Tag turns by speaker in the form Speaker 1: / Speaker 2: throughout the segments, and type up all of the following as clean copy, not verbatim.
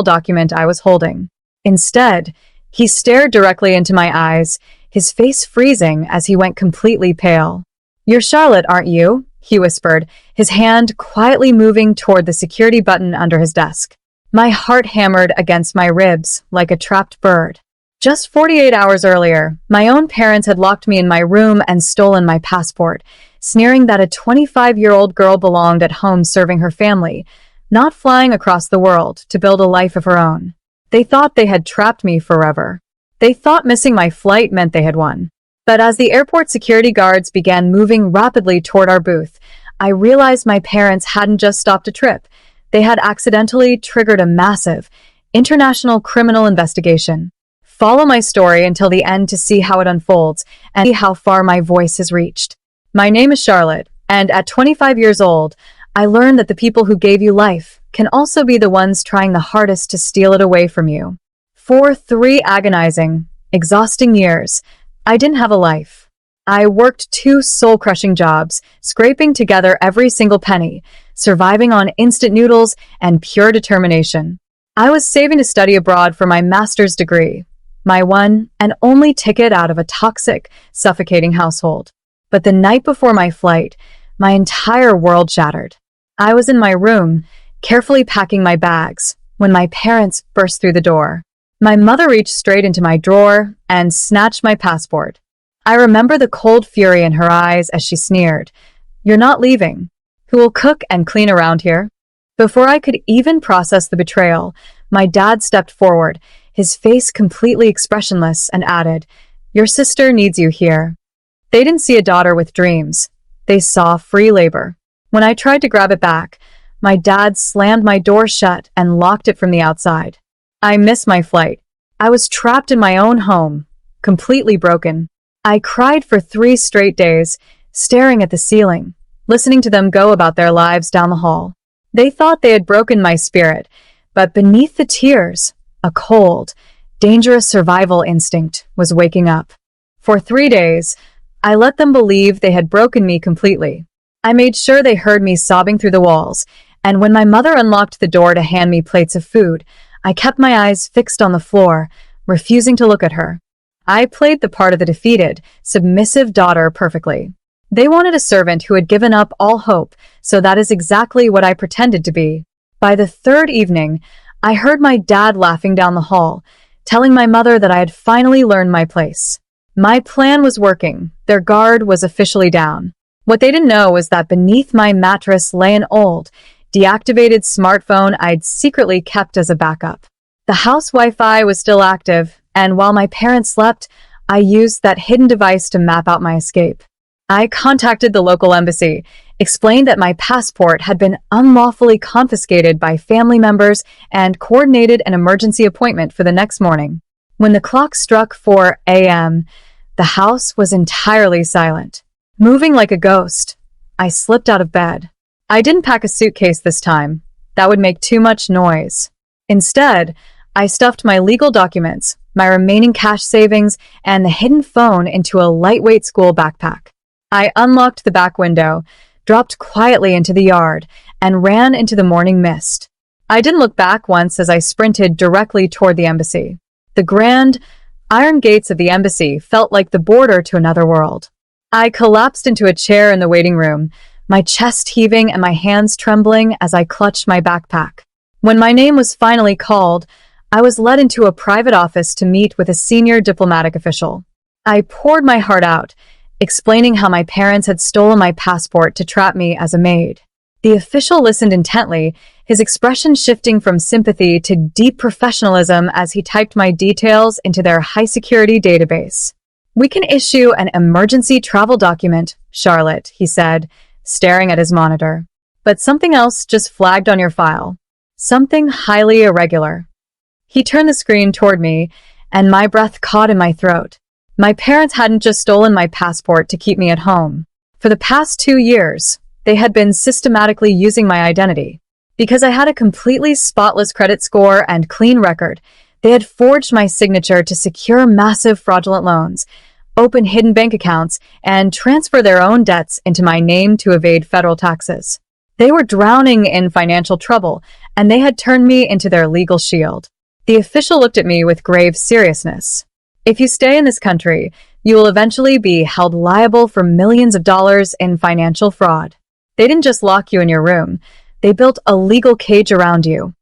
Speaker 1: document I was holding. Instead, he stared directly into my eyes, his face freezing as he went completely pale. "You're Charlotte, aren't you?" he whispered, his hand quietly moving toward the security button under his desk. My heart hammered against my ribs like a trapped bird. Just 48 hours earlier, my own parents had locked me in my room and stolen my passport, sneering that a 25-year-old girl belonged at home serving her family, not flying across the world to build a life of her own. They thought they had trapped me forever. They thought missing my flight meant they had won. But as the airport security guards began moving rapidly toward our booth, I realized my parents hadn't just stopped a trip. They had accidentally triggered a massive, international criminal investigation. Follow my story until the end to see how it unfolds and see how far my voice has reached. My name is Charlotte, and at 25 years old, I learned that the people who gave you life can also be the ones trying the hardest to steal it away from you. For 3 agonizing, exhausting years, I didn't have a life. I worked 2 soul-crushing jobs, scraping together every single penny, surviving on instant noodles and pure determination. I was saving to study abroad for my master's degree, my one and only ticket out of a toxic, suffocating household. But the night before my flight, my entire world shattered. I was in my room, carefully packing my bags, when my parents burst through the door. My mother reached straight into my drawer and snatched my passport. I remember the cold fury in her eyes as she sneered, "You're not leaving. Who will cook and clean around here?" Before I could even process the betrayal, my dad stepped forward, his face completely expressionless, and added, "Your sister needs you here." They didn't see a daughter with dreams. They saw free labor. When I tried to grab it back, my dad slammed my door shut and locked it from the outside. I missed my flight. I was trapped in my own home, completely broken. I cried for 3 straight days, staring at the ceiling, listening to them go about their lives down the hall. They thought they had broken my spirit, but beneath the tears, a cold, dangerous survival instinct was waking up. For 3 days, I let them believe they had broken me completely. I made sure they heard me sobbing through the walls, and when my mother unlocked the door to hand me plates of food, I kept my eyes fixed on the floor, refusing to look at her. I played the part of the defeated, submissive daughter perfectly. They wanted a servant who had given up all hope, so that is exactly what I pretended to be. By the 3rd evening, I heard my dad laughing down the hall, telling my mother that I had finally learned my place. My plan was working. Their guard was officially down. What they didn't know was that beneath my mattress lay an old, deactivated smartphone I'd secretly kept as a backup. The house Wi-Fi was still active, and while my parents slept, I used that hidden device to map out my escape. I contacted the local embassy, explained that my passport had been unlawfully confiscated by family members, and coordinated an emergency appointment for the next morning. When the clock struck 4 a.m., the house was entirely silent. Moving like a ghost, I slipped out of bed. I didn't pack a suitcase this time. That would make too much noise. Instead, I stuffed my legal documents, my remaining cash savings, and the hidden phone into a lightweight school backpack. I unlocked the back window, dropped quietly into the yard, and ran into the morning mist. I didn't look back once as I sprinted directly toward the embassy. The grand, iron gates of the embassy felt like the border to another world. I collapsed into a chair in the waiting room, my chest heaving and my hands trembling as I clutched my backpack. When my name was finally called, I was led into a private office to meet with a senior diplomatic official. I poured my heart out, explaining how my parents had stolen my passport to trap me as a maid. The official listened intently, his expression shifting from sympathy to deep professionalism as he typed my details into their high-security database. "We can issue an emergency travel document, Charlotte," he said, staring at his monitor. "But something else just flagged on your file. Something highly irregular." He turned the screen toward me, and my breath caught in my throat. My parents hadn't just stolen my passport to keep me at home. For the past 2 years, they had been systematically using my identity. Because I had a completely spotless credit score and clean record, they had forged my signature to secure massive fraudulent loans, open hidden bank accounts, and transfer their own debts into my name to evade federal taxes. They were drowning in financial trouble, and they had turned me into their legal shield. The official looked at me with grave seriousness. If you stay in this country, you will eventually be held liable for millions of dollars in financial fraud. They didn't just lock you in your room, they built a legal cage around you.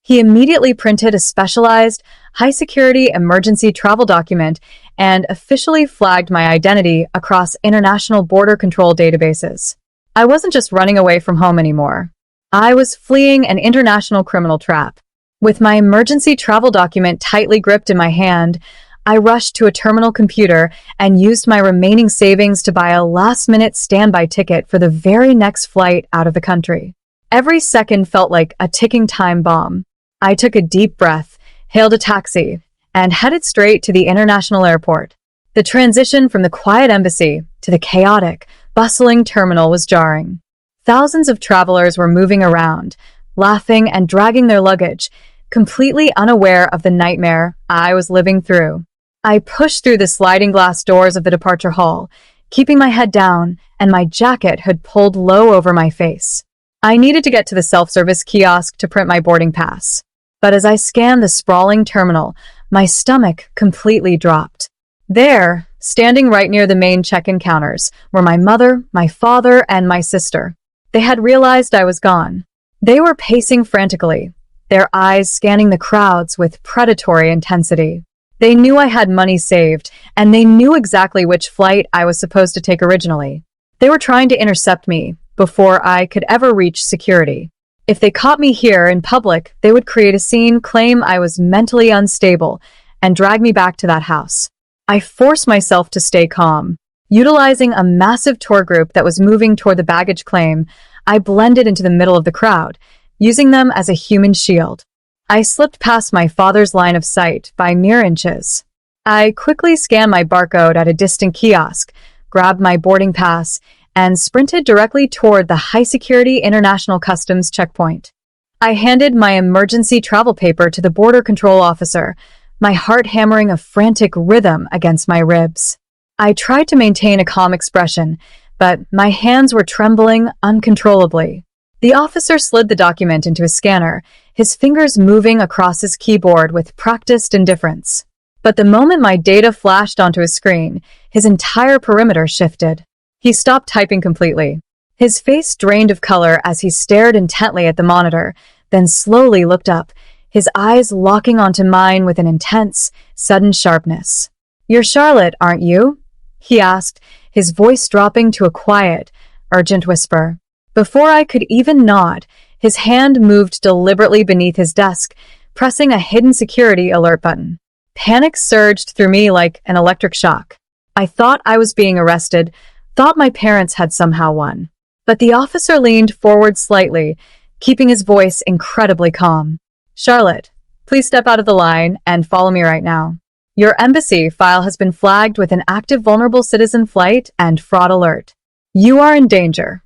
Speaker 1: He immediately printed a specialized, high-security emergency travel document and officially flagged my identity across international border control databases. I wasn't just running away from home anymore. I was fleeing an international criminal trap. With my emergency travel document tightly gripped in my hand, I rushed to a terminal computer and used my remaining savings to buy a last-minute standby ticket for the very next flight out of the country. Every second felt like a ticking time bomb. I took a deep breath, hailed a taxi, and headed straight to the international airport. The transition from the quiet embassy to the chaotic, bustling terminal was jarring. Thousands of travelers were moving around, laughing and dragging their luggage, completely unaware of the nightmare I was living through. I pushed through the sliding glass doors of the departure hall, keeping my head down and my jacket hood pulled low over my face. I needed to get to the self-service kiosk to print my boarding pass. But as I scanned the sprawling terminal, my stomach completely dropped. There, standing right near the main check-in counters, were my mother, my father, and my sister. They had realized I was gone. They were pacing frantically, their eyes scanning the crowds with predatory intensity. They knew I had money saved, and they knew exactly which flight I was supposed to take originally. They were trying to intercept me before I could ever reach security. If they caught me here in public, they would create a scene, claim I was mentally unstable, and drag me back to that house. I forced myself to stay calm. Utilizing a massive tour group that was moving toward the baggage claim, I blended into the middle of the crowd, using them as a human shield. I slipped past my father's line of sight by mere inches. I quickly scanned my barcode at a distant kiosk, grabbed my boarding pass, and sprinted directly toward the high-security international customs checkpoint. I handed my emergency travel paper to the border control officer, my heart hammering a frantic rhythm against my ribs. I tried to maintain a calm expression, but my hands were trembling uncontrollably. The officer slid the document into a scanner, his fingers moving across his keyboard with practiced indifference. But the moment my data flashed onto his screen, his entire perimeter shifted. He stopped typing completely. His face drained of color as he stared intently at the monitor, then slowly looked up, his eyes locking onto mine with an intense, sudden sharpness. "You're Charlotte, aren't you?" he asked, his voice dropping to a quiet, urgent whisper. Before I could even nod, his hand moved deliberately beneath his desk, pressing a hidden security alert button. Panic surged through me like an electric shock. I thought I was being arrested, thought my parents had somehow won. But the officer leaned forward slightly, keeping his voice incredibly calm. "Charlotte, please step out of the line and follow me right now. Your embassy file has been flagged with an active vulnerable citizen flight and fraud alert. You are in danger."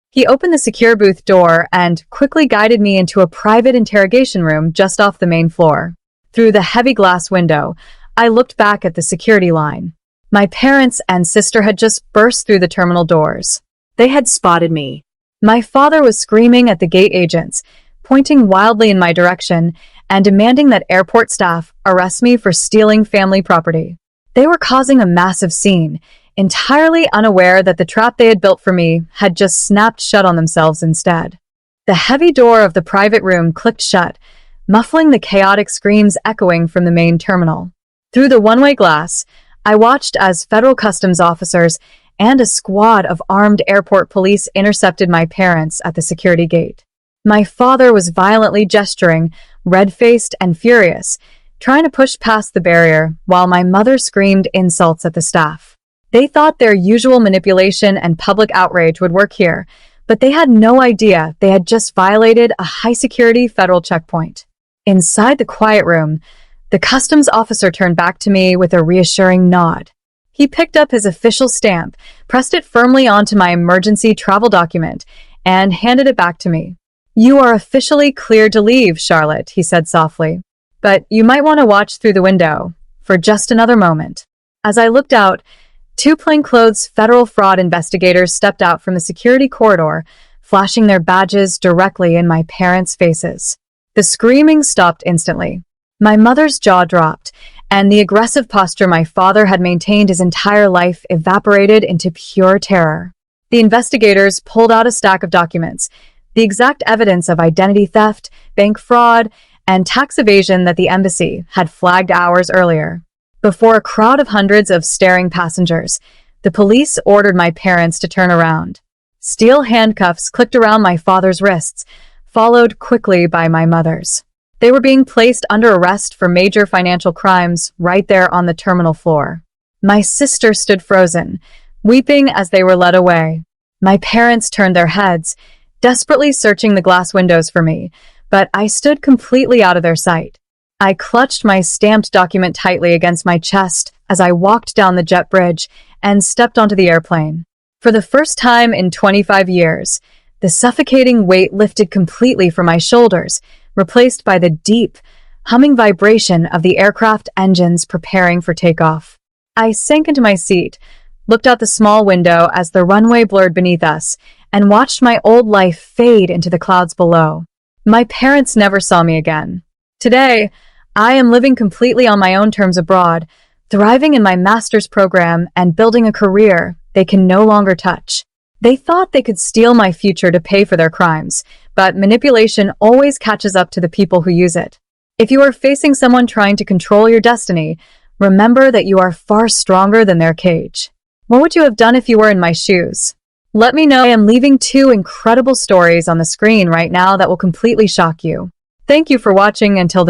Speaker 1: He opened the secure booth door and quickly guided me into a private interrogation room just off the main floor. Through the heavy glass window, I looked back at the security line. My parents and sister had just burst through the terminal doors. They had spotted me. My father was screaming at the gate agents, pointing wildly in my direction and demanding that airport staff arrest me for stealing family property. They were causing a massive scene, entirely unaware that the trap they had built for me had just snapped shut on themselves instead. The heavy door of the private room clicked shut, muffling the chaotic screams echoing from the main terminal. Through the one-way glass, I watched as federal customs officers and a squad of armed airport police intercepted my parents at the security gate. My father was violently gesturing, red-faced and furious, trying to push past the barrier, while my mother screamed insults at the staff. They thought their usual manipulation and public outrage would work here, but they had no idea they had just violated a high-security federal checkpoint. Inside the quiet room, the customs officer turned back to me with a reassuring nod. He picked up his official stamp, pressed it firmly onto my emergency travel document, and handed it back to me. "You are officially cleared to leave, Charlotte," he said softly. "But you might want to watch through the window for just another moment." As I looked out, two plainclothes federal fraud investigators stepped out from the security corridor, flashing their badges directly in my parents' faces. The screaming stopped instantly. My mother's jaw dropped, and the aggressive posture my father had maintained his entire life evaporated into pure terror. The investigators pulled out a stack of documents, the exact evidence of identity theft, bank fraud, and tax evasion that the embassy had flagged hours earlier. Before a crowd of hundreds of staring passengers, the police ordered my parents to turn around. Steel handcuffs clicked around my father's wrists, followed quickly by my mother's. They were being placed under arrest for major financial crimes right there on the terminal floor. My sister stood frozen, weeping as they were led away. My parents turned their heads, desperately searching the glass windows for me, but I stood completely out of their sight. I clutched my stamped document tightly against my chest as I walked down the jet bridge and stepped onto the airplane. For the first time in 25 years, the suffocating weight lifted completely from my shoulders, replaced by the deep, humming vibration of the aircraft engines preparing for takeoff. I sank into my seat, looked out the small window as the runway blurred beneath us, and watched my old life fade into the clouds below. My parents never saw me again. Today, I am living completely on my own terms abroad, thriving in my master's program and building a career they can no longer touch. They thought they could steal my future to pay for their crimes, but manipulation always catches up to the people who use it. If you are facing someone trying to control your destiny, remember that you are far stronger than their cage. What would you have done if you were in my shoes? Let me know. I am leaving 2 incredible stories on the screen right now that will completely shock you. Thank you for watching until the